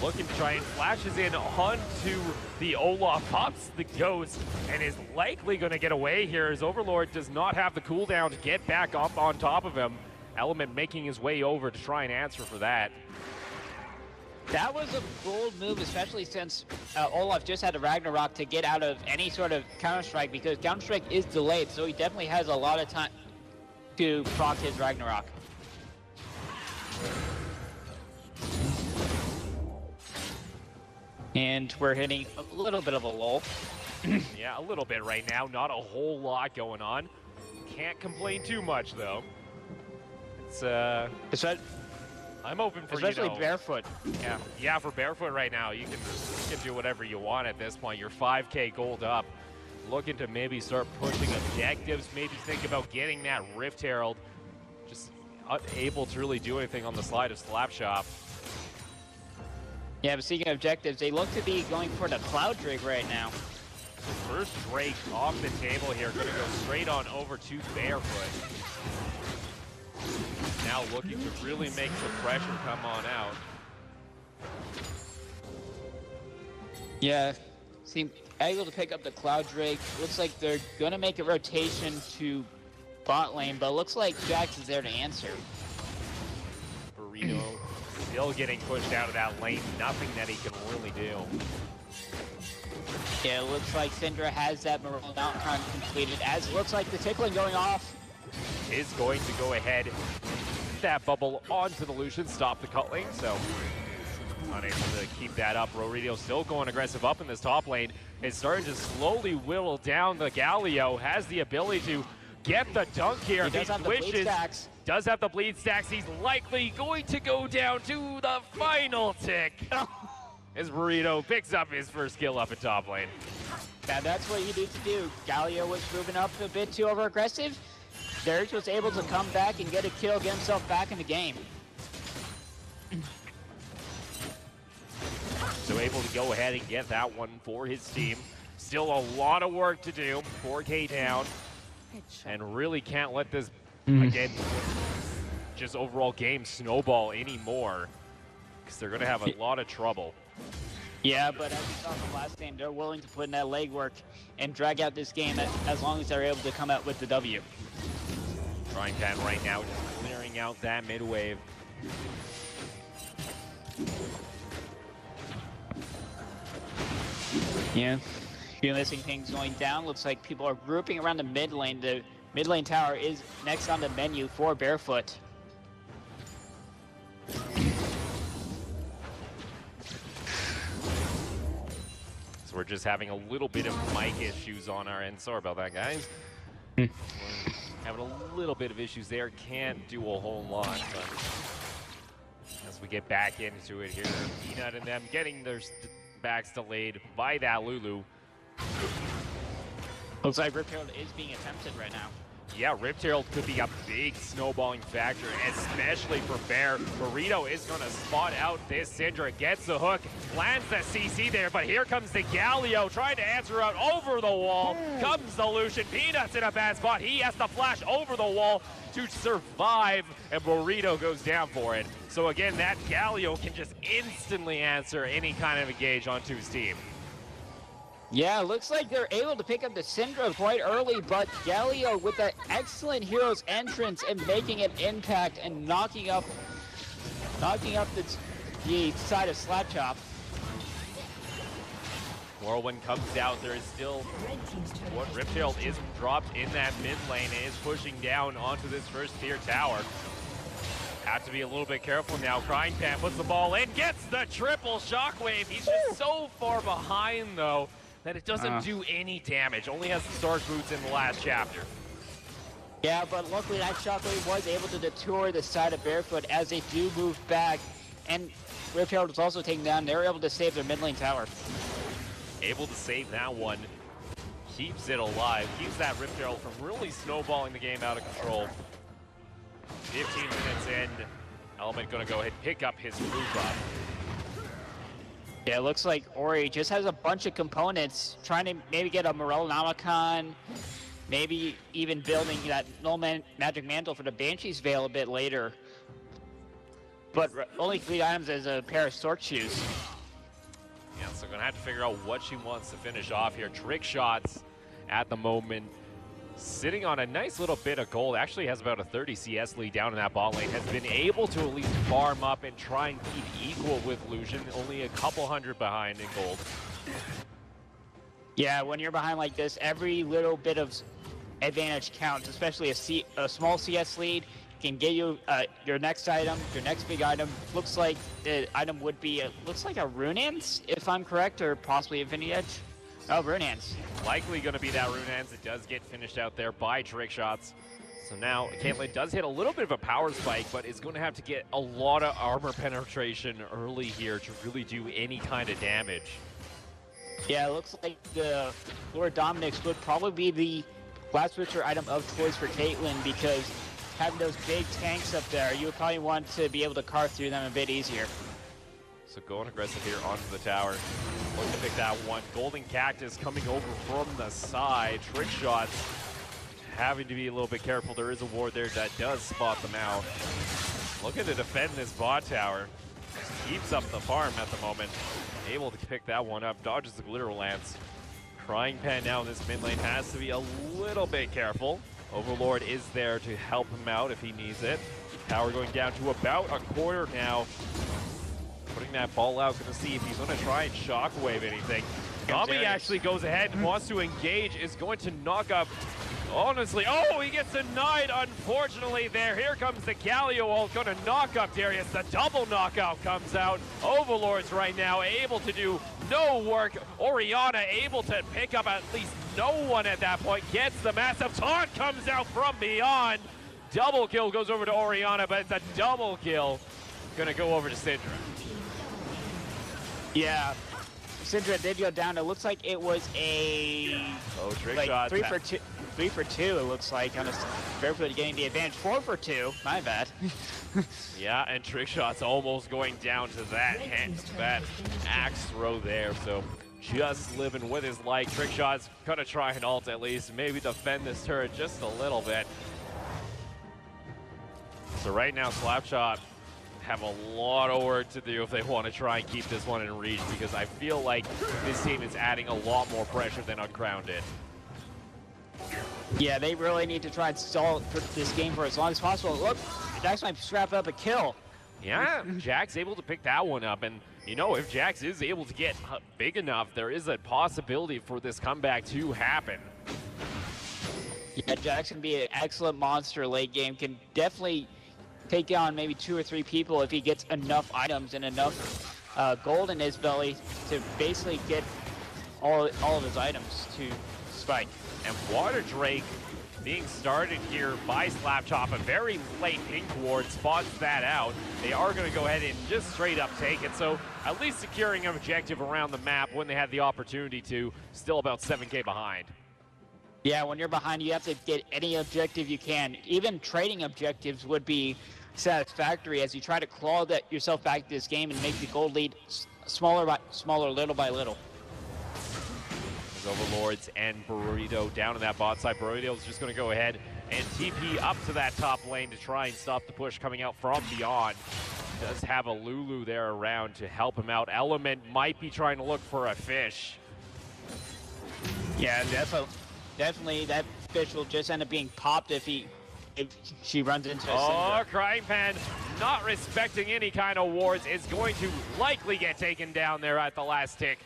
looking to try and flashes in onto the Olaf, pops the Ghost, and is likely going to get away here as Overlord does not have the cooldown to get back up on top of him. Element making his way over to try and answer for that. That was a bold move, especially since Olaf just had a Ragnarok to get out of any sort of Counter-Strike, because Counter-Strike is delayed, so he definitely has a lot of time to proc his Ragnarok. And we're hitting a little bit of a lull. Yeah, a little bit right now. Not a whole lot going on. Can't complain too much, though. It's I'm open for, especially you know, Barefoot. yeah, for Barefoot right now, you can do whatever you want at this point. You're 5K gold up. Looking to maybe start pushing objectives, maybe think about getting that Rift Herald. Just unable to really do anything on the slide of Slapchop. Yeah, but speaking of objectives, they look to be going for the Cloud Drake right now. First Drake off the table here, going to go straight on over to Barefoot. Now looking to really make the pressure come on out. Yeah, seem able to pick up the Cloud Drake. Looks like they're gonna make a rotation to bot lane, but looks like Jax is there to answer. Burrito still getting pushed out of that lane. Nothing that he can really do. Yeah, it looks like Syndra has that Morale Outcon completed, as it looks like the tickling going off. Is going to go ahead, that bubble onto the Lucian, stop the cut lane, so unable to keep that up. Burrito still going aggressive up in this top lane. It's starting to slowly whittle down. The Galio has the ability to get the dunk here. He does have the bleed stacks. Does have the bleed stacks. He's likely going to go down to the final tick. As Burrito picks up his first kill up at top lane. Now that's what you need to do. Galio was moving up a bit too over-aggressive. Derek was able to come back and get a kill, get himself back in the game. So able to go ahead and get that one for his team. Still a lot of work to do. 4K down. And really can't let this, again, just overall game snowball anymore. Because they're going to have a lot of trouble. Yeah, but as we saw from last game, they're willing to put in that legwork and drag out this game as long as they're able to come out with the W. Frying Pan right now just clearing out that mid wave. Yeah, you're missing things going down. Looks like people are grouping around the mid lane. The mid lane tower is next on the menu for Barefoot. So we're just having a little bit of mic issues on our end. Sorry about that, guys. Having a little bit of issues there. Can't do a whole lot, but as we get back into it here, Peanut and them getting their backs delayed by that Lulu. Looks like Rip Herald is being attempted right now. Yeah, Rift Herald could be a big snowballing factor, especially for Bear. Burrito is going to spot out this Syndra, gets the hook, lands the CC there, but here comes the Galio trying to answer out over the wall. Comes the Lucian. Peanut's in a bad spot. He has to flash over the wall to survive, and Burrito goes down for it. So again, that Galio can just instantly answer any kind of engage onto his team. Yeah, looks like they're able to pick up the Syndra quite early, but Galio with that excellent hero's entrance and making an impact and knocking up the side of Slapchop. Whirlwind comes out. There is still what Rift Herald is dropped in that mid lane and is pushing down onto this first tier tower. Have to be a little bit careful now. Crying Pan puts the ball in, gets the triple shockwave. He's just so far behind though that it doesn't do any damage. Only has the Star's Boots in the last chapter. Yeah, but luckily that shockwave was able to detour the side of Barefoot as they do move back. And Rift Herald was also taken down. They were able to save their mid lane tower. Able to save that one. Keeps it alive. Keeps that Rift Herald from really snowballing the game out of control. 15 minutes in. Element gonna go ahead and pick up his blue buff. Yeah, it looks like Ori just has a bunch of components, trying to maybe get a Morellonomicon, maybe even building that Null Magic Mantle for the Banshee's Veil a bit later. But only 3 items is a pair of Stork Shoes. Yeah, so gonna have to figure out what she wants to finish off here. Trick shots at the moment. Sitting on a nice little bit of gold, actually has about a 30 CS lead down in that bot lane, has been able to at least farm up and try and keep equal with Lucian, only a couple hundred behind in gold. Yeah, when you're behind like this, every little bit of advantage counts, especially a small CS lead can get you your next item, your next big item. Looks like the item would be, looks like a Runeance, if I'm correct, or possibly Infinity Edge. Oh, Runeance. Likely going to be that Runeance. It does get finished out there by Trick Shots. So now Caitlyn does hit a little bit of a power spike, but is going to have to get a lot of armor penetration early here to really do any kind of damage. Yeah, it looks like the Lord Dominic's would probably be the Blast Switcher item of choice for Caitlyn, because having those big tanks up there, you would probably want to be able to carve through them a bit easier. So going aggressive here onto the tower. Looking to pick that one. Golden Cactus coming over from the side. Trick shots. Having to be a little bit careful. There is a ward there that does spot them out. Looking to defend this bot tower. Just keeps up the farm at the moment. Able to pick that one up. Dodges the Glitter Lance. Crying Pan now in this mid lane has to be a little bit careful. Overlord is there to help him out if he needs it. Tower going down to about a quarter now. Putting that ball out, gonna see if he's gonna try and shockwave anything. Nami actually goes ahead and wants to engage, is going to knock up, honestly, oh, he gets denied, unfortunately there. Here comes the Galio ult, gonna knock up Darius. The double knockout comes out. Overlords right now able to do no work. Orianna able to pick up at least no one at that point. Gets the massive taunt, comes out from beyond. Double kill goes over to Orianna, but it's a double kill. Gonna go over to Syndra. Yeah, Syndra did go down. It looks like it was a trick like shot. 3 for 2. It looks like on a Barefoot getting the advantage. 4 for 2. My bad. Yeah, and trick shots almost going down to that axe throw there. So just living with his life. Trick shots gonna try and ult at least. Maybe defend this turret just a little bit. So right now, Slapchop have a lot of work to do if they want to try and keep this one in reach, because I feel like this team is adding a lot more pressure than Uncrowned did. Yeah, they really need to try and stall this game for as long as possible. Look, Jax might strap up a kill. Yeah, Jax able to pick that one up, and you know, if Jax is able to get big enough, there is a possibility for this comeback to happen. Yeah, Jax can be an excellent monster late game, can definitely take down maybe 2 or 3 people if he gets enough items and enough gold in his belly to basically get all of his items to spike. And Water Drake being started here by Slapchop, a very late pink ward spots that out. They are going to go ahead and just straight up take it, so at least securing an objective around the map when they had the opportunity to. Still about 7k behind. Yeah, when you're behind, you have to get any objective you can. Even trading objectives would be satisfactory as you try to claw yourself back to this game and make the gold lead smaller, little by little. Overlords and Burrito down in that bot side. Burrito's just going to go ahead and TP up to that top lane to try and stop the push coming out from beyond. Does have a Lulu there around to help him out. Element might be trying to look for a fish. Yeah, definitely that fish will just end up being popped if she runs into a Syndra. Crying Pan, not respecting any kind of wards, is going to likely get taken down there at the last tick.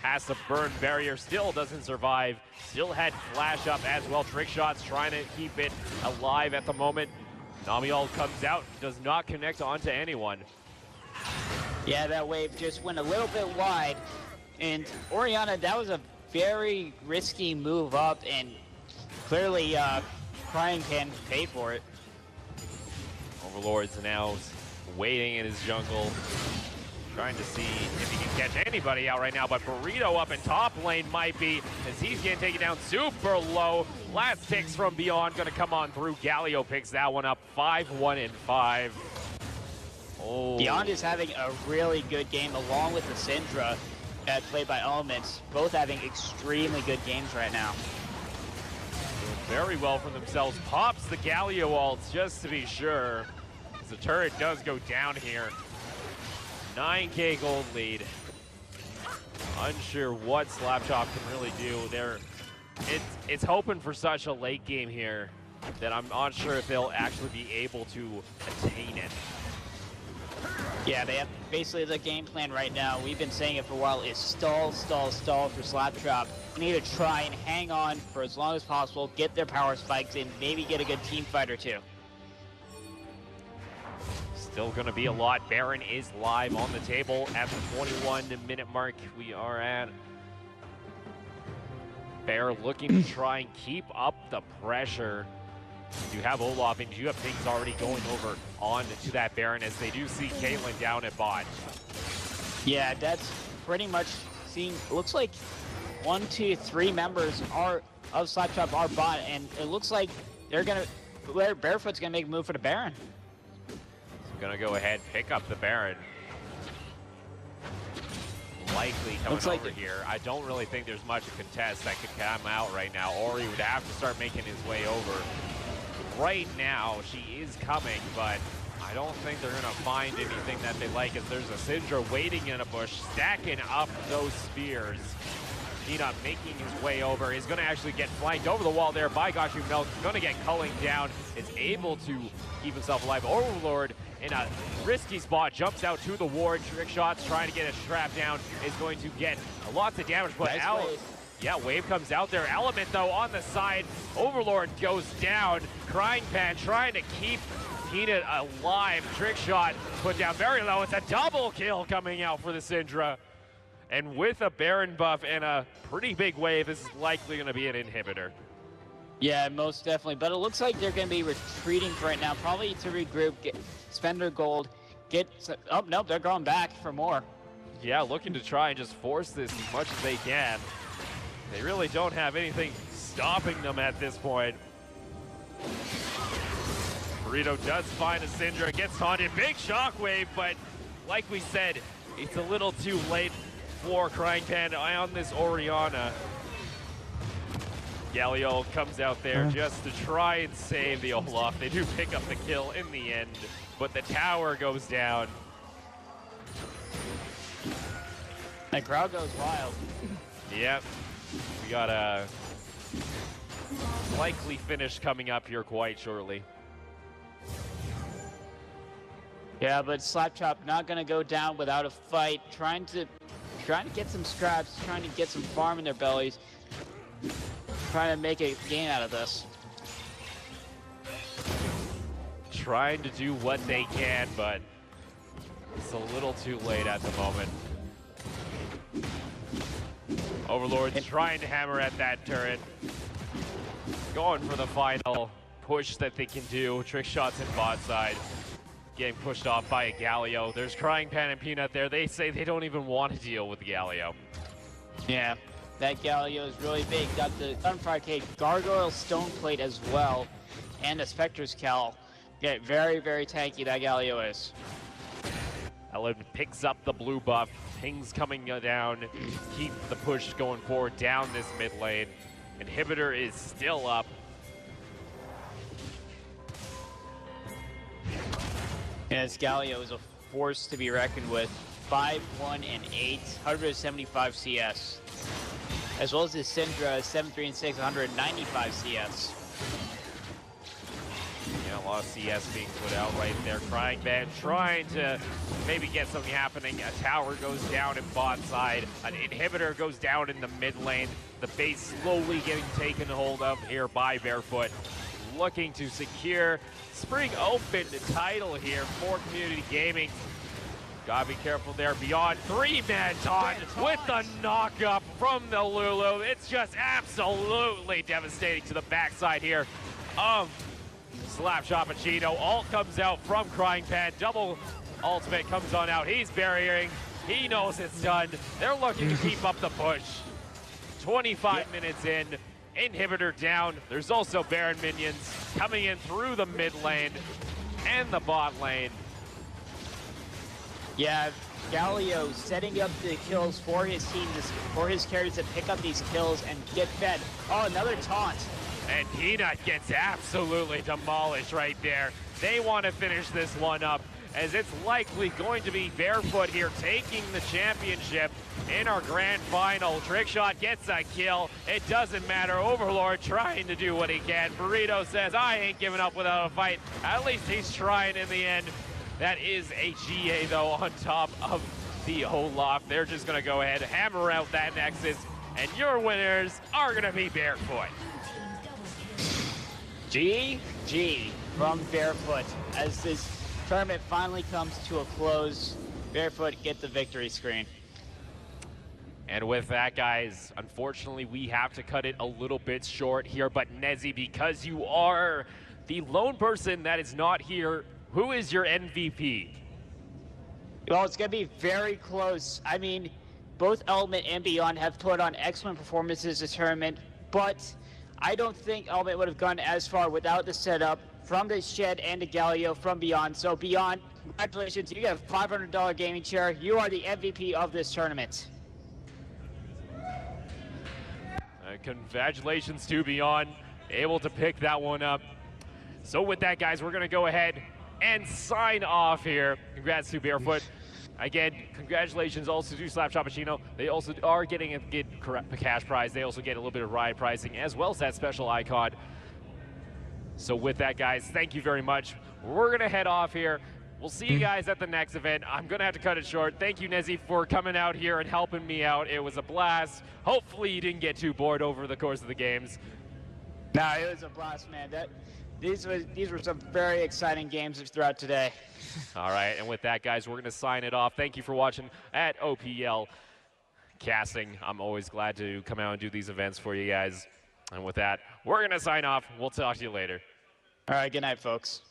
Has to burn barrier, still doesn't survive. Still had flash up as well. Trick shots trying to keep it alive at the moment. Namial comes out, does not connect onto anyone. Yeah, that wave just went a little bit wide. And Orianna, that was a very risky move up, and clearly Crying can pay for it. Overlord's now waiting in his jungle, trying to see if he can catch anybody out right now, but Burrito up in top lane might be, as he's getting taken down super low. Last ticks from beyond gonna come on through. Galio picks that one up, 5-1 and 5. Oh. Beyond is having a really good game along with the Syndra played by Elements, both having extremely good games right now. Doing very well for themselves. Pops the Galio ult just to be sure, as the turret does go down here. 9k gold lead. Unsure what Slapchop can really do. It's hoping for such a late game here that I'm not sure if they'll actually be able to attain it. Yeah, they have basically the game plan right now. We've been saying it for a while, is stall for Slapchop. They need to try and hang on for as long as possible, get their power spikes in, maybe get a good team fight or two. Still going to be a lot. Baron is live on the table at the 21-minute mark. We are at Bear looking to try and keep up the pressure. You have Olaf and you have things already going over on to that Baron as they do see Caitlyn down at bot. Yeah, that's pretty much seeing. Looks like 1, 2, 3 members are of Slapchop are bot, and it looks like they're gonna. Barefoot's gonna make a move for the Baron. Gonna go ahead, pick up the Baron. Likely coming over here. I don't really think there's much of a contest that could come out right now. Ori would have to start making his way over. Right now, she is coming, but I don't think they're gonna find anything that they like as there's a Syndra waiting in a bush, stacking up those spears. Peanut making his way over, is gonna actually get flanked over the wall there by Gashu Milk, gonna get culling down, is able to keep himself alive. Overlord in a risky spot, jumps out to the ward. Trick shots, trying to get a strap down, is going to get lots of damage, but nice yeah, Wave comes out there. Element, though, on the side. Overlord goes down. Crying Pan trying to keep Peanut alive. Trick shot put down very low. It's a double kill coming out for the Syndra. And with a Baron buff and a pretty big wave, this is likely going to be an inhibitor. Yeah, most definitely. But it looks like they're going to be retreating for right now, probably to regroup, spend their gold, oh, nope, they're going back for more. Yeah, looking to try and just force this as much as they can. They really don't have anything stopping them at this point. Burrito does find a Syndra, gets haunted, big shockwave, but like we said, it's a little too late for Crying Pan on this Orianna. Galio comes out there just to try and save the Olaf. They do pick up the kill in the end, but the tower goes down. The crowd goes wild. Yep. We got a likely finish coming up here quite shortly. Yeah, but Slapchop not gonna go down without a fight. Trying to get some scraps, trying to get some farm in their bellies, trying to make a game out of this. Trying to do what they can, but it's a little too late at the moment. Overlord's trying to hammer at that turret. Going for the final push that they can do. Trick shots in bot side. Getting pushed off by a Galio. There's Crying Pan and Peanut there. They say they don't even want to deal with Galio. Yeah, that Galio is really big. Got the Gunfire Cake, Gargoyle Stone Plate as well, and a Spectre's Cowl. Yeah, very, very tanky that Galio is. Ellen picks up the blue buff. Pings coming down. Keep the push going forward down this mid lane. Inhibitor is still up. Yes, Galio is a force to be reckoned with. 5, 1, and 8, 175 CS. As well as his Syndra, 7, 3, and 6, 195 CS. Yeah, a lot of CS being put out right there. Crying Pan trying to maybe get something happening. A tower goes down in bot side. An inhibitor goes down in the mid lane. The base slowly getting taken hold of here by Barefoot. Looking to secure Spring Open title here for Community Gaming. Gotta be careful there. Beyond 3-man taunt with the knock-up from the Lulu. It's just absolutely devastating to the backside here of Slapchopachino. Ult comes out from Crying Pan. Double ultimate comes on out. He's burying. He knows it's done. They're looking to keep up the push. 25 minutes in. Inhibitor down. There's also Baron minions coming in through the mid lane and the bot lane. Yeah, Galio setting up the kills for his team, for his carries to pick up these kills and get fed. Oh, another taunt. And Peanut gets absolutely demolished right there. They want to finish this one up, as it's likely going to be Barefoot here taking the championship in our grand final. Trickshot gets a kill. It doesn't matter. Overlord trying to do what he can. Burrito says, I ain't giving up without a fight. At least he's trying in the end. That is a GA, though, on top of the Olaf. They're just going to go ahead, hammer out that Nexus, and your winners are going to be Barefoot. GG from Barefoot as this tournament finally comes to a close. Barefoot get the victory screen. And with that, guys, unfortunately, we have to cut it a little bit short here. But Nezzy, because you are the lone person that is not here, who is your MVP? Well, it's going to be very close. I mean, both Element and Beyond have put on excellent performances this tournament, but I don't think Element would have gone as far without the setup from the Shed and the Galio from Beyond. So Beyond, congratulations, you get a $500 gaming chair. You are the MVP of this tournament. Congratulations to Beyond, able to pick that one up. So with that, guys, we're going to go ahead and sign off here. Congrats to Barefoot. Again, congratulations also to Slapchopachino. They also are getting a good cash prize. They also get a little bit of ride pricing as well as that special icon. So with that, guys, thank you very much. We're going to head off here. We'll see you guys at the next event. I'm going to have to cut it short. Thank you, Nezzy, for coming out here and helping me out. It was a blast. Hopefully you didn't get too bored over the course of the games. No, it was a blast, man. These were some very exciting games throughout today. All right, and with that, guys, we're going to sign it off. Thank you for watching at OPL Casting. I'm always glad to come out and do these events for you guys. And with that, we're going to sign off. We'll talk to you later. All right, good night, folks.